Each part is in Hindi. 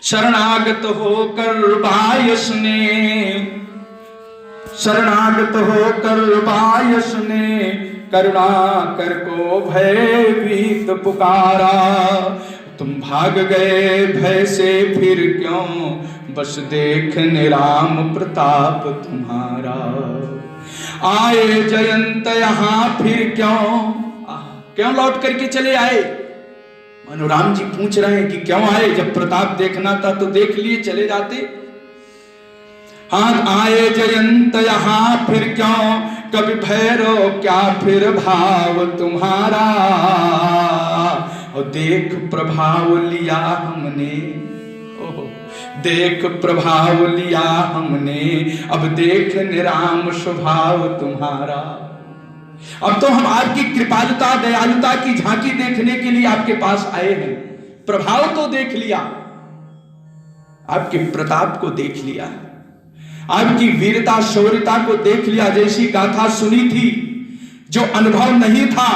शरणागत होकर बायस ने, शरणागत होकर बायस ने करुणा कर को भयभीत पुकारा। तुम भाग गए भय से फिर क्यों, बस देखने राम प्रताप तुम्हारा। आए जयंत यहाँ फिर क्यों लौट करके चले आए। मानो राम जी पूछ रहे हैं कि क्यों आए, जब प्रताप देखना था तो देख लिए चले जाते। हाँ, आए जयंत यहाँ फिर क्यों, कभी भैरव क्या फिर भाव तुम्हारा। और देख प्रभाव लिया हमने, देख प्रभाव लिया हमने, अब देख निराम स्वभाव तुम्हारा। अब तो हम आपकी कृपालुता दयालुता की झांकी देखने के लिए आपके पास आए हैं। प्रभाव तो देख लिया, आपके प्रताप को देख लिया, आपकी वीरता शौर्यता को देख लिया। जैसी गाथा सुनी थी, जो अनुभव नहीं था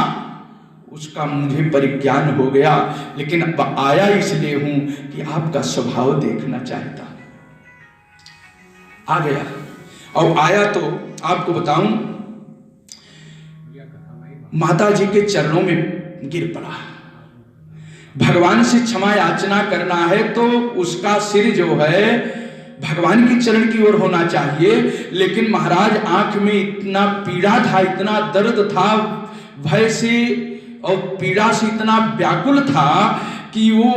उसका मुझे परिज्ञान हो गया। लेकिन अब आया इसलिए हूं कि आपका स्वभाव देखना चाहता। आ गया और आया तो आपको बताऊं, माता जी के चरणों में गिर पड़ा। भगवान से क्षमा याचना करना है तो उसका सिर जो है भगवान के चरण की ओर होना चाहिए। लेकिन महाराज आंख में इतना पीड़ा था, इतना दर्द था, भय से और पीड़ा से इतना व्याकुल था कि वो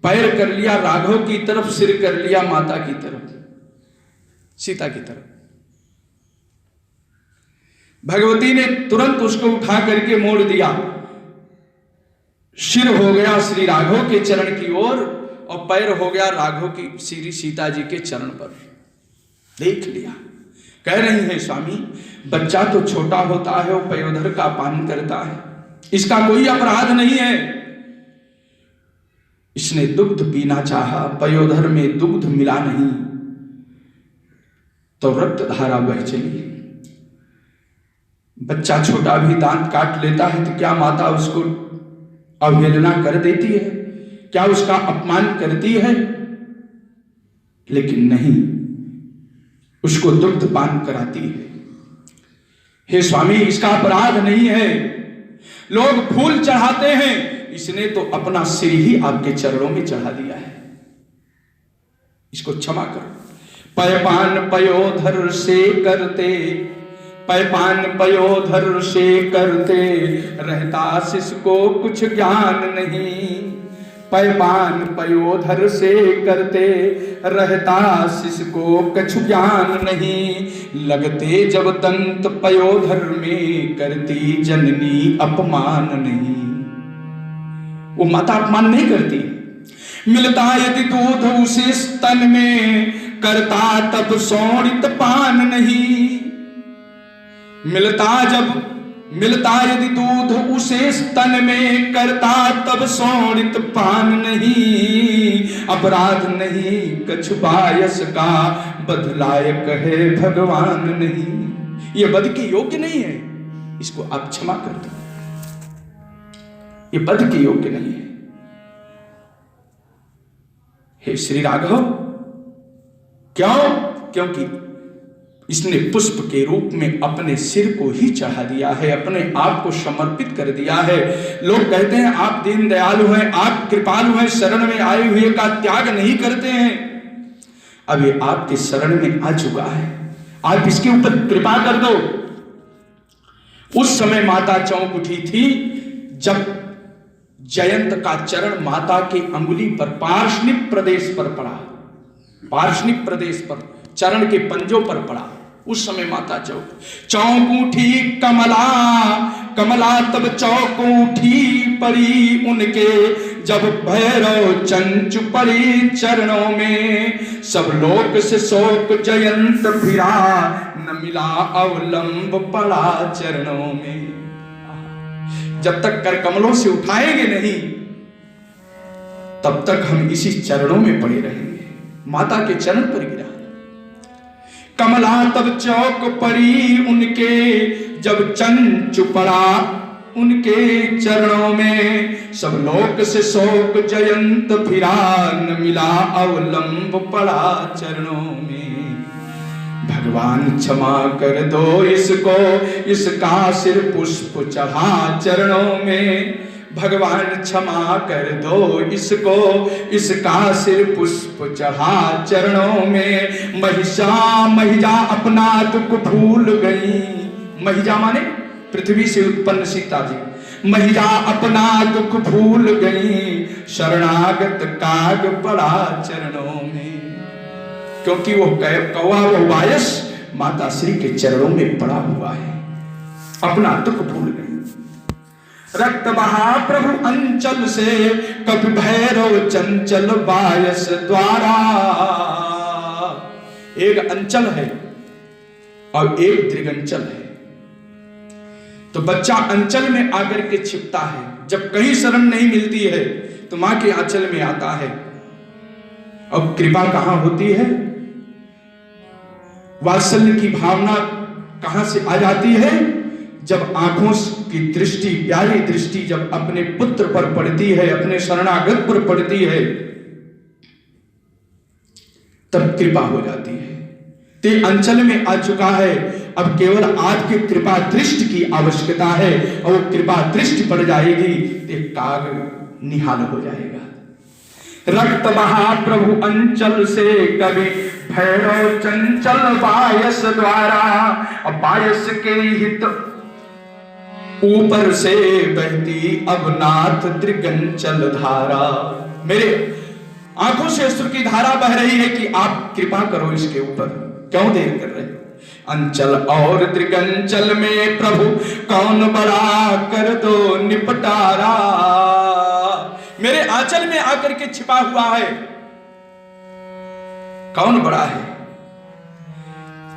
पैर कर लिया राघव की तरफ, सिर कर लिया माता की तरफ, सीता की तरफ। भगवती ने तुरंत उसको उठा करके मोड़ दिया, सिर हो गया श्री राघव के चरण की ओर और पैर हो गया राघव की श्री सीता जी के चरण पर। देख लिया। कह रही है स्वामी, बच्चा तो छोटा होता है, वो पयोधर का पान करता है, इसका कोई अपराध नहीं है। इसने दुग्ध पीना चाहा, पयोधर में दुग्ध मिला नहीं तो रक्त धारा बह चली। बच्चा छोटा भी दांत काट लेता है तो क्या माता उसको अवहेलना कर देती है, क्या उसका अपमान करती है? लेकिन नहीं, उसको दुग्ध पान कराती है। हे स्वामी, इसका अपराध नहीं है। लोग फूल चढ़ाते हैं, इसने तो अपना सिर ही आपके चरणों में चढ़ा दिया है। इसको क्षमा करो। पैपान पयोधर से करते, पैपान पयोधर से करते, रहता शिष्य को कुछ ज्ञान नहीं। पैपान पयोधर से करते, रहता शिष्य को कुछ ज्ञान नहीं। लगते जब दंत पयोधर में, करती जननी अपमान नहीं। वो माता अपमान नहीं करती। मिलता यदि दूध उसे स्तन में, करता तब शोणित पान नहीं। मिलता यदि दूध उसे स्तन में, करता तब शोणित पान नहीं। अपराध नहीं कछु बायस का, बदलायक है भगवान नहीं। ये बद के योग्य नहीं है, इसको आप क्षमा कर दो। ये बद के योग्य नहीं है। हे श्री राघव, क्यों? क्योंकि इसने पुष्प के रूप में अपने सिर को ही चढ़ा दिया है, अपने आप को समर्पित कर दिया है। लोग कहते हैं आप दीन दयालु हैं, आप कृपालु हैं, शरण में आए हुए का त्याग नहीं करते हैं। अब ये आपके शरण में आ चुका है, आप इसके ऊपर कृपा कर दो। उस समय माता चौंक उठी थी जब जयंत का चरण माता के अंगुली पर, पार्श्निक प्रदेश पर पड़ा, पार्श्निक प्रदेश पर, चरण के पंजों पर पड़ा। उस समय माता चौंक उठी कमला, कमला तब चौंक उठी परी उनके, जब भैरव चंचु पड़ी चरणों में। सब लोक से शोक जयंत फिरा, न मिला अवलंब पड़ा चरणों में। जब तक कर कमलों से उठाएंगे नहीं, तब तक हम इसी चरणों में पड़े रहेंगे। माता के चरण पर गिरा। कमला तब चौक पड़ी उनके, जब चंचु पड़ा उनके चरणों में, सब लोक से शोक जयंत फिरा, न मिला अवलंब पड़ा चरणों में। भगवान क्षमा कर दो इसको, इसका सिर पुष्प चढ़ा चरणों में। भगवान क्षमा कर दो इसको, इसका सिर पुष्प चढ़ा चरणों में। महिजा अपना दुख भूल गई, महिजा माने पृथ्वी से उत्पन्न सीता जी। महिजा अपना दुख भूल गई, शरणागत काग पड़ा चरणों में। क्योंकि वो कौवा वो वायस माता श्री के चरणों में पड़ा हुआ है, अपना दुख भूल गई। रक्त बहा प्रभु अंचल से, कभी भैरव चंचल बायस द्वारा। एक अंचल है और एक दृगंचल है। तो बच्चा अंचल में आकर के छिपता है, जब कहीं शरण नहीं मिलती है तो मां के आंचल में आता है। अब कृपा कहां होती है, वात्सल्य की भावना कहां से आ जाती है, जब आंखों की दृष्टि, प्यारी दृष्टि जब अपने पुत्र पर पड़ती है, अपने शरणागत पर पड़ती है, तब कृपा हो जाती है। ते अंचल में आ चुका है, अब केवल आपकी कृपा दृष्टि की आवश्यकता है, और वो कृपा दृष्टि पड़ जाएगी तो काग निहाल हो जाएगा। रक्त बहा प्रभु अंचल से, कभी भैरव चंचल बायस द्वारा। अब बायस के हित ऊपर से बहती अब नाथ दृगंचल धारा। मेरे आंखों से अश्रु की धारा बह रही है कि आप कृपा करो इसके ऊपर, क्यों देर कर रहे हो। अंचल और दृगंचल में प्रभु कौन बड़ा, कर दो निपटारा। मेरे आंचल में आकर के छिपा हुआ है, कौन बड़ा है।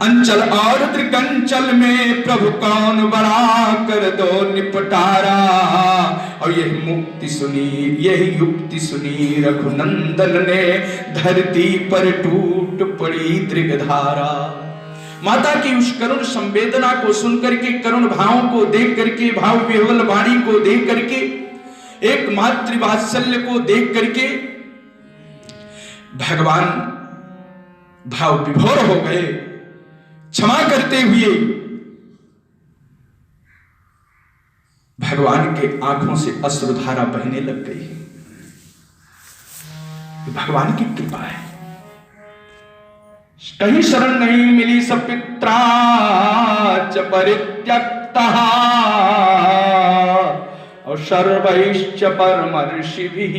अंचल और दृगंचल में प्रभु कौन बड़ा, कर दो निपटारा। और यही मुक्ति सुनी, यही युक्ति सुनी रघुनंदन ने, धरती पर टूट पड़ी दृगधारा। माता की उस करुण संवेदना को सुन करके, करुण भावों को देख करके, भाव विह्वल वाणी को देख करके, एक मातृवात्सल्य को देख करके भगवान भाव विभोर हो गए। क्षमा करते हुए भगवान के आंखों से अश्रुधारा बहने लग गई। भगवान की कृपा है, कहीं शरण नहीं मिली। सपित्रा च परित्यक्तः और सर्वैश्च परमर्षिभिः,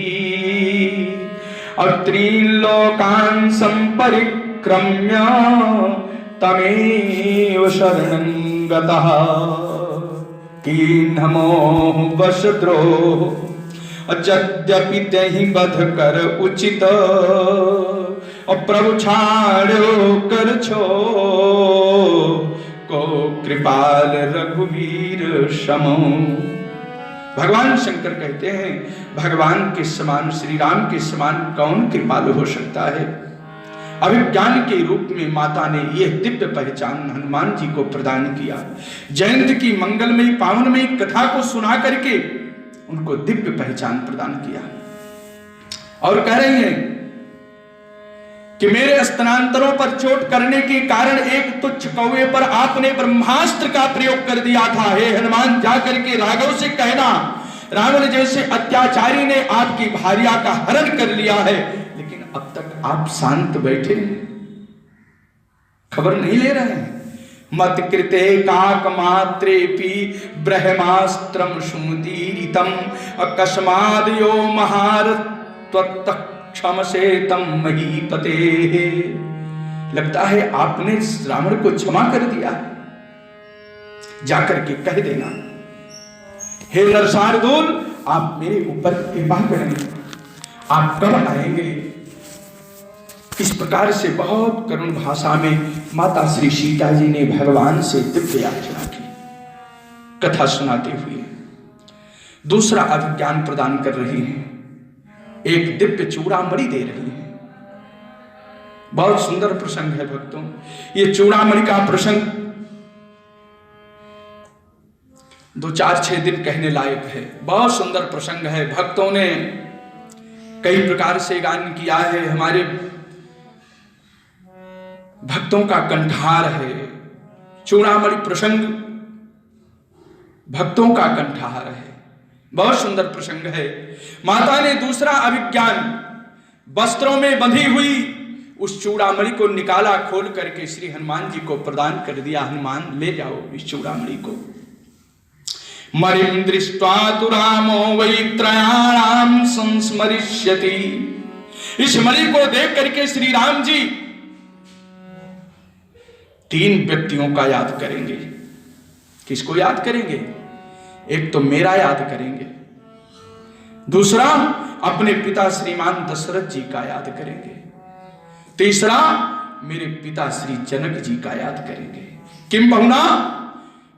और त्रिलोकान् संपरिक्रम्य तमेव शरणं गतः। कीन्हमोह वशद्रोह यद्यपि तेहि बध कर उचित, और प्रभु छाड़ो कर छो को कृपाल रघुवीर समो। भगवान शंकर कहते हैं, भगवान के समान, श्री राम के समान कौन कृपालु हो सकता है। अभिज्ञान के रूप में माता ने यह दिव्य पहचान हनुमान जी को प्रदान किया। जयंत की मंगलमयी पावनमयी कथा को सुना करके उनको दिव्य पहचान प्रदान किया, और कह रही हैं कि मेरे स्तनांतरों पर चोट करने के कारण एक तुच्छ कौवे पर आपने ब्रह्मास्त्र का प्रयोग कर दिया था। हे हनुमान, जाकर के राघव से कहना, रावण जैसे अत्याचारी ने आपकी भार्या का हरण कर लिया है, लेकिन अब तक आप शांत बैठे, खबर नहीं ले रहे हैं। मत कृते काक मात्रेपि ब्रह्मास्त्रम सुमुदीरितम, अकस्माद यो महारत्वत क्षमसे तम महीपते। लगता है आपने रावण को क्षमा कर दिया, जाकर के कह देना, हे नरसार्दूल, आप मेरे ऊपर कृपा करें, आप कब आएंगे। इस प्रकार से बहुत करुण भाषा में माता श्री सीता जी ने भगवान से दिव्य याचना की, कथा सुनाते हुए। दूसरा अभिज्ञान प्रदान कर रही हैं, एक दिव्य चूड़ामणि दे रही है। बहुत सुंदर प्रसंग है भक्तों। ये चूड़ामणि का प्रसंग दो चार छह दिन कहने लायक है। बहुत सुंदर प्रसंग है। भक्तों ने कई प्रकार से गान किया है। हमारे भक्तों का कंठार है। चूड़ामणि प्रसंग भक्तों का कंठार है। बहुत सुंदर प्रसंग है। माता ने दूसरा अभिज्ञान वस्त्रों में बंधी हुई उस चूड़ामणि को निकाला, खोल करके श्री हनुमान जी को प्रदान कर दिया। हनुमान ले जाओ इस चूड़ामणि को। मणिं दृष्ट्वा तु रामो वै त्रयाणां संस्मरिष्यति। इस मणि को देख करके श्री राम जी तीन व्यक्तियों का याद करेंगे। किसको याद करेंगे? एक तो मेरा याद करेंगे, दूसरा अपने पिता श्रीमान दशरथ जी का याद करेंगे, तीसरा मेरे पिता श्री जनक जी का याद करेंगे। किम बहुना,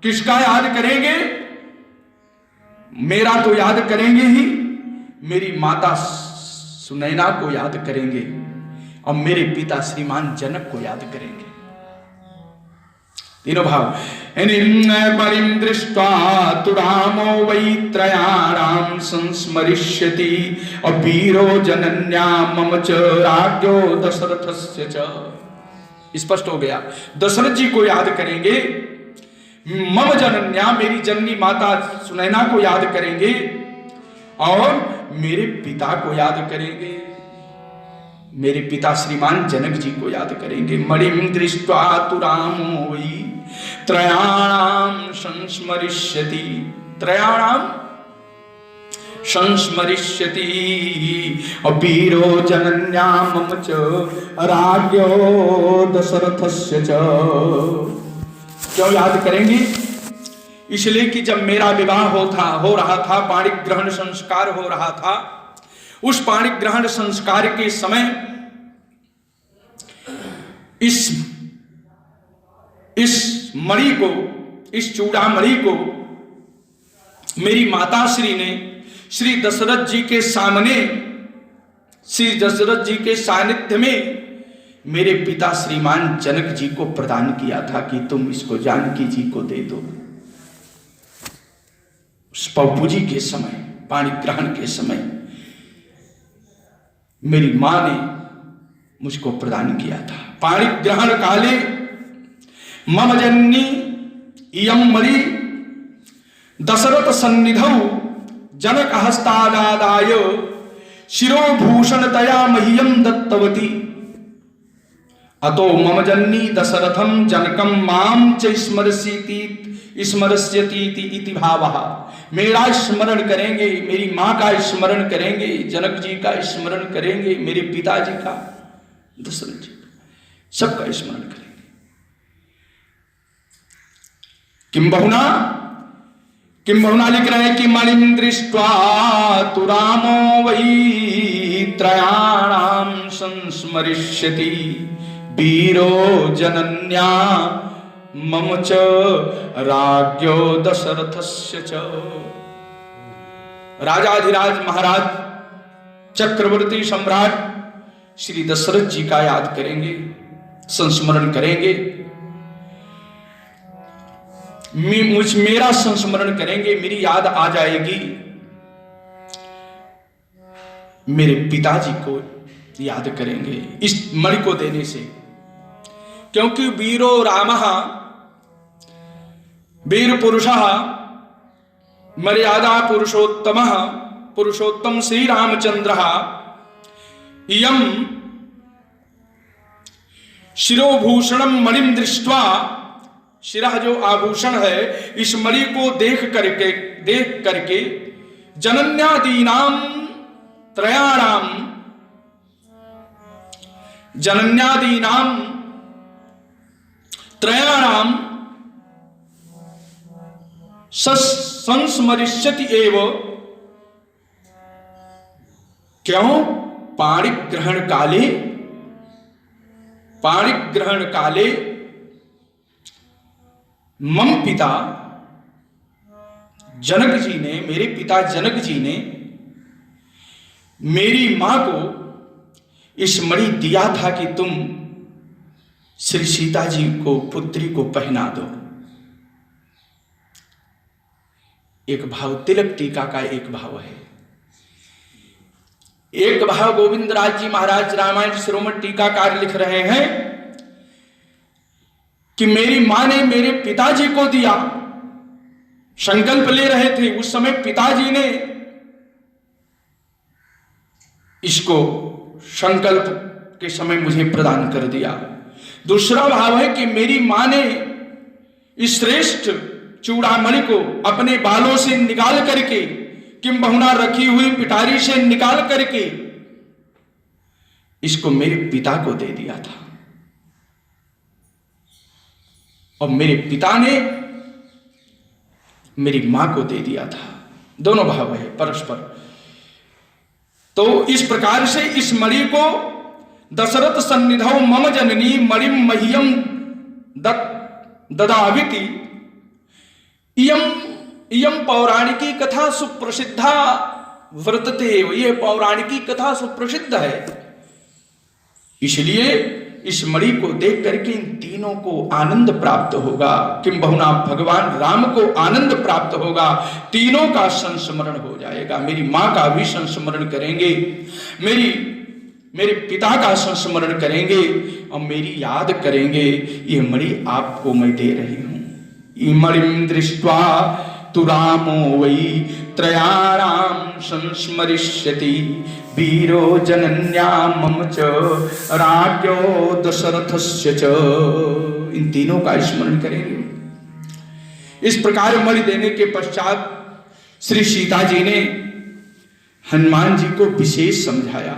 किसका याद करेंगे? मेरा तो याद करेंगे ही, मेरी माता सुनैना को याद करेंगे और मेरे पिता श्रीमान जनक को याद करेंगे। तीनों भाव। मणिं दृष्ट्वा तु रामो वै त्रयाणां संस्मरिष्यति अवीरो जनन्या मम च राज्ञो दशरथस्य च। स्पष्ट हो गया। दशरथ जी को याद करेंगे, मम जनन्या मेरी जननी माता सुनैना को याद करेंगे और मेरे पिता को याद करेंगे, मेरे पिता श्रीमान जनक जी को याद करेंगे। मणिं दृष्ट्वा तु रामो वै त्रयाणां संस्मरिष्यति, त्रयाणां संस्मरिष्यति अवीरो जनन्या मम च राज्ञो दशरथस्य च। क्यों याद करेंगे? इसलिए कि जब मेरा विवाह हो रहा था, पाणिक ग्रहण संस्कार हो रहा था, उस पाणिक ग्रहण संस्कार के समय इस मणि को, इस चूड़ामणि को मेरी माता श्री ने श्री दशरथ जी के सामने, श्री दशरथ जी के सानिध्य में मेरे पिता श्रीमान जनक जी को प्रदान किया था कि तुम इसको जानकी जी को दे दो। उस पौपुजी के समय, पाणिक ग्रहण के समय मेरी मां ने मुझको प्रदान किया था। पाणिक ग्रहण काले मम जननी इयं मणि दशरथ सन्निधौ जनक हस्तादाय शिरोभूषणतया मह्यं दत्तवती। अतो मम जननी दशरथं जनकं मां च स्मरस्यति इति भावः। मेरा स्मरण करेंगे, मेरी मां का स्मरण करेंगे, जनक जी का स्मरण करेंगे, मेरे पिताजी का, दशरथ जी का, सबका स्मरण करेंगे। किम बहुना लिख रहे हैं कि मणिं दृष्ट्वा तु रामो वै त्रयाणां संस्मरिष्यति वीरो जनन्या मम च राज्ञो दशरथस्य च। राजाधिराज महाराज चक्रवर्ती सम्राट श्री दशरथ जी का याद करेंगे, संस्मरण करेंगे, मेरा संस्मरण करेंगे, मेरी याद आ जाएगी, मेरे पिताजी को याद करेंगे इस मणि को देने से। क्योंकि वीरो रामः, वीर पुरुषः, मर्यादा पुरुषोत्तमः, पुरुषोत्तम श्री रामचंद्रः इयं शिरोभूषणं मणिं दृष्ट्वा, शिरा जो आभूषण है, इस मणि को देख करके जनन्यादीनां त्रयाणां, जनन्यादीनां त्रयाणां संस्मरिष्यति एव। क्यों? पाणिक ग्रहण काले मम पिता जनक जी ने, मेरे पिता जनक जी ने मेरी मां को इस मणि दिया था कि तुम श्री सीता जी को, पुत्री को पहना दो। एक भाव तिलक टीका का एक भाव है, एक भाव गोविंद राज जी महाराज रामायण शिरोमणि टीकाकार लिख रहे हैं कि मेरी मां ने मेरे पिताजी को दिया, संकल्प ले रहे थे उस समय पिताजी ने इसको संकल्प के समय मुझे प्रदान कर दिया। दूसरा भाव है कि मेरी मां ने इस श्रेष्ठ चूड़ामणि को अपने बालों से निकाल करके, किंबहुना रखी हुई पिटारी से निकाल करके इसको मेरे पिता को दे दिया था, और मेरे पिता ने मेरी मां को दे दिया था। दोनों भाव है परस्पर। तो इस प्रकार से इस मणि को दशरथ सन्निधौ मम जननी मणिम मह्यम ददाविति इयम पौराणिकी कथा सुप्रसिद्धा वर्तते। ये पौराणिकी कथा सुप्रसिद्ध है, इसलिए इस मणि को देख करके इन तीनों को आनंद प्राप्त होगा, किंबहुना भगवान राम को आनंद प्राप्त होगा, तीनों का संस्मरण हो जाएगा। मेरी मां का भी संस्मरण करेंगे, मेरे पिता का संस्मरण करेंगे और मेरी याद करेंगे। ये मणि आपको मैं दे रही हूं। इमणिं दृष्ट्वा तु रामो वै त्रयाणां संस्मरिष्यति वीरो जनन्या मम च राज्ञो दशरथस्य च। इन तीनों का स्मरण करेंगे। इस प्रकार मणि देने के पश्चात श्री सीता जी ने हनुमान जी को विशेष समझाया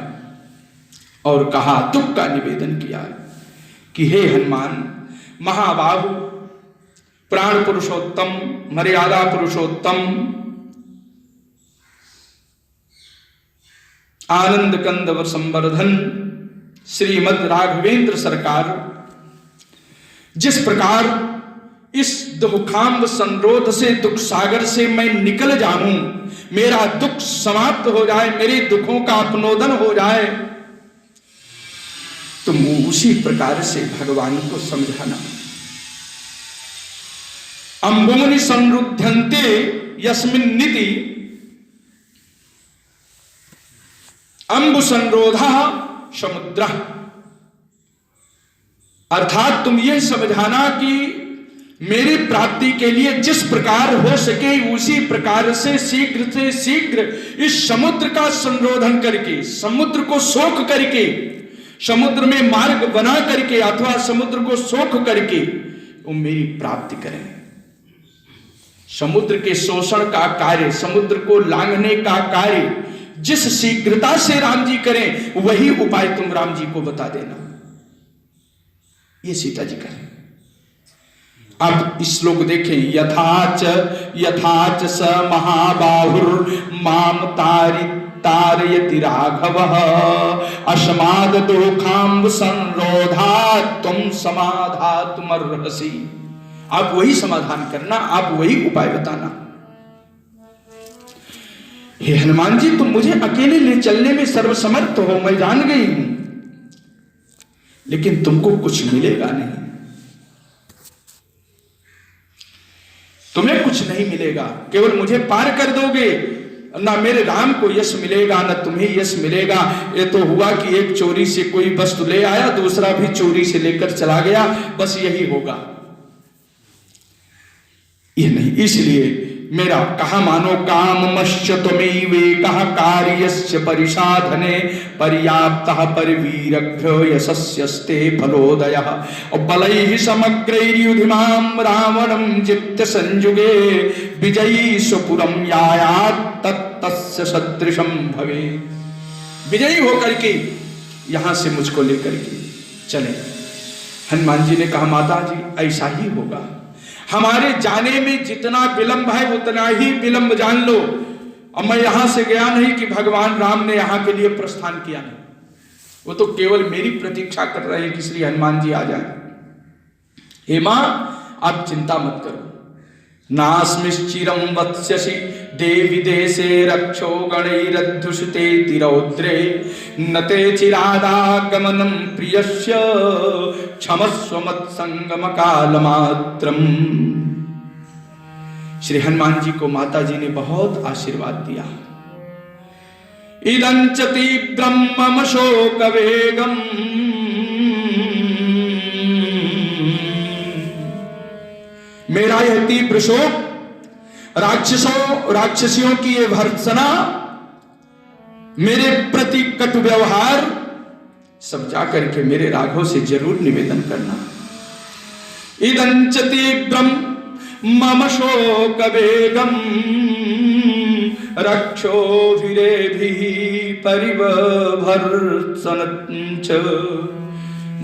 और कहा, दुख का निवेदन किया कि हे हनुमान, महाबाहु, प्राण पुरुषोत्तम, मर्यादा पुरुषोत्तम, आनंद कंदव संवर्धन श्रीमद राघवेंद्र सरकार, जिस प्रकार इस दुखांब संरोध से, दुख सागर से मैं निकल जाऊं, मेरा दुख समाप्त हो जाए, मेरे दुखों का अपनोदन हो जाए, तुम उसी प्रकार से भगवान को समझाना। अंबुमनि संरुध्यन्ते यस्मिन् निति अंबु संरोधा समुद्र। अर्थात तुम यह समझाना कि मेरी प्राप्ति के लिए जिस प्रकार हो सके उसी प्रकार से शीघ्र इस समुद्र का संरोधन करके, समुद्र को सोख करके, समुद्र में मार्ग बना करके अथवा समुद्र को सोख करके वो मेरी प्राप्ति करें। समुद्र के शोषण का कार्य, समुद्र को लांघने का कार्य जिस शीघ्रता से राम जी करें, वही उपाय तुम राम जी को बता देना। ये सीता जी करें। अब श्लोक देखें, यथाच स महाबाहुर माम तारयति राघवः अस्माद दुखांब संरोधा तुम समाधातुमर्हसि। आप वही समाधान करना, आप वही उपाय बताना। हे हनुमान जी, तुम मुझे अकेले ले चलने में सर्वसमर्थ हो, मैं जान गई हूं, लेकिन तुमको कुछ मिलेगा नहीं, तुम्हें कुछ नहीं मिलेगा, केवल मुझे पार कर दोगे, ना मेरे राम को यश मिलेगा ना तुम्हें यश मिलेगा। ये तो हुआ कि एक चोरी से कोई वस्तु ले आया, दूसरा भी चोरी से लेकर चला गया, बस यही होगा। ये नहीं, इसलिए मेरा कहा मानो काममश्च त्वमेवे कहा कार्यस्य परिसाधने पर्याप्तः परिवीरभ्य यशस्यस्ते फलोदयः बलैः समग्रैर्युधिमां रावणं जित्य संयुगे विजयी स्वपुरं यायात् तत्तस्य सदृशं भवे। विजयी होकर के यहां से मुझको लेकर के चले। हनुमान जी ने कहा, माता जी ऐसा ही होगा, हमारे जाने में जितना विलंब है उतना ही विलंब जान लो। अब मैं यहां से गया नहीं कि भगवान राम ने यहां के लिए प्रस्थान किया, नहीं, वो तो केवल मेरी प्रतीक्षा कर रहे हैं कि श्री हनुमान जी आ जाए। हे मां, आप चिंता मत करो, नास्मिश्चिरं वत्स्यसि देवी देशे रक्षो गणैरध्युषते तिरौद्रे न ते चिरादागमनं प्रियस्य क्षमस्व मत्संगम कालमात्रम्। श्री हनुमान जी को माता जी ने बहुत आशीर्वाद दिया। इदंच तीव्रम मम शोक वेगम, मेरा यह तीव्र शोक, राक्षसियों की ये भर्त्सना, मेरे प्रति कटु व्यवहार, सब जाकर के मेरे राघव से जरूर निवेदन करना। इदंच तीव्रम मम शोक वेगम, रक्षोभिरेभिः परिभर्त्सनञ्च,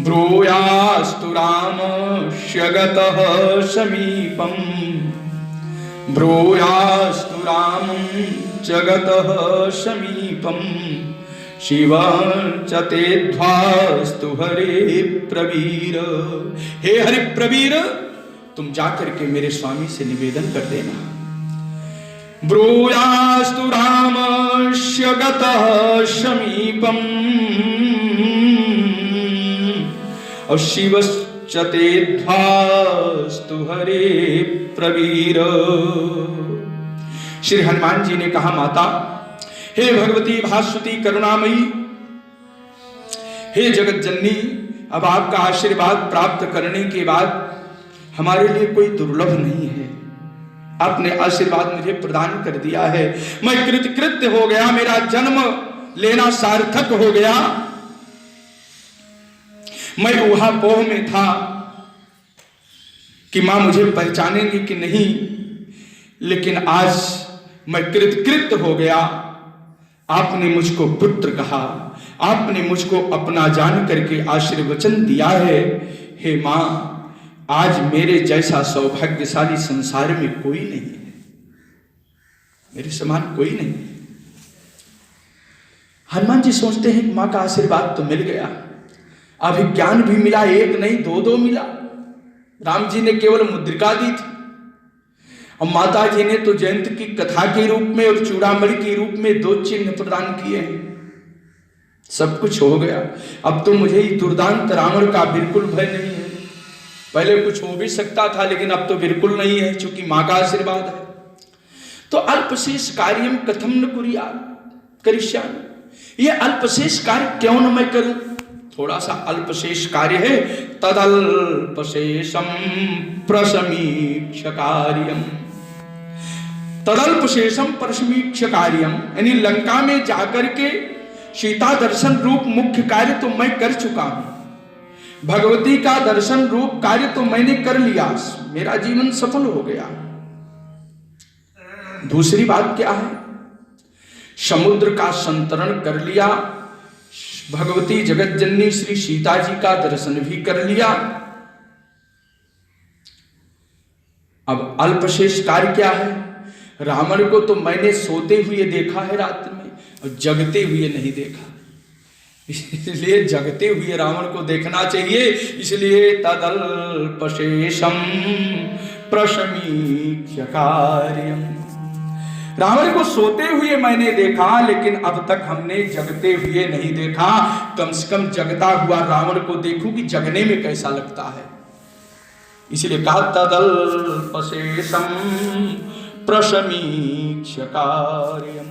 ब्रूयास्तु रामस्य गतः समीपम्, ब्रूयास्तु रामं च गतः समीपम्, शिवं च ते ध्वास्तु हरे प्रवीर। हे हरि प्रवीर, तुम जाकर के मेरे स्वामी से निवेदन कर देना। ब्रूयास्तु रामस्य गतः समीपम्, और शिवश्च ते ध्वास्तु हरे प्रवीर। श्री हनुमान जी ने कहा, माता, हे भगवती भास्वती करुणामयी, हे जगत जननी, अब आपका आशीर्वाद प्राप्त करने के बाद हमारे लिए कोई दुर्लभ नहीं है। आपने आशीर्वाद मुझे प्रदान कर दिया है, मैं कृतकृत्य हो गया, मेरा जन्म लेना सार्थक हो गया। मैं ऊहापोह में था कि मां मुझे पहचानेंगी कि नहीं, लेकिन आज मैं कृतकृत्य हो गया। आपने मुझको पुत्र कहा, आपने मुझको अपना जान करके आशीर्वचन दिया है। हे मां, आज मेरे जैसा सौभाग्यशाली संसार में कोई नहीं है, मेरे समान कोई नहीं है। हनुमान जी सोचते हैं कि मां का आशीर्वाद तो मिल गया, अभिज्ञान भी मिला, एक नहीं दो मिला। राम जी ने केवल मुद्रिका दी थी, और माता जी ने तो जयंत की कथा के रूप में और चूड़ामणि के रूप में 2 चिन्ह प्रदान किए हैं। सब कुछ हो गया। अब तो मुझे ही दुर्दांत रावण का बिल्कुल भय नहीं है। पहले कुछ हो भी सकता था, लेकिन अब तो बिल्कुल नहीं है, क्योंकि मां का आशीर्वाद है। तो अल्पशेष कार्यम कथम न करिष्यामि, ये अल्पशेष कार्य क्यों न मैं करूं। थोड़ा सा अल्पशेष कार्य है, तदल्पशेषम प्रसमीक्ष कार्यम, तदल्पशेषम प्रसमीक्ष कार्यम, यानी लंका में जाकर के सीता दर्शन रूप मुख्य कार्य तो मैं कर चुका हूं, भगवती का दर्शन रूप कार्य तो मैंने कर लिया, मेरा जीवन सफल हो गया। दूसरी बात क्या है, समुद्र का संतरण कर लिया, भगवती जगत जननी श्री सीता जी का दर्शन भी कर लिया। अब अल्पशेष कार्य क्या है, रावण को तो मैंने सोते हुए देखा है रात में, और जगते हुए नहीं देखा, इसलिए जगते हुए रावण को देखना चाहिए। इसलिए तदल्पशेषम प्रसमीक्ष कार्यम, रावण को सोते हुए मैंने देखा, लेकिन अब तक हमने जगते हुए नहीं देखा। कम से कम जगता हुआ रावण को देखूं कि जगने में कैसा लगता है। इसलिए कहा तदल्पशेषम प्रसमीक्ष कार्यम।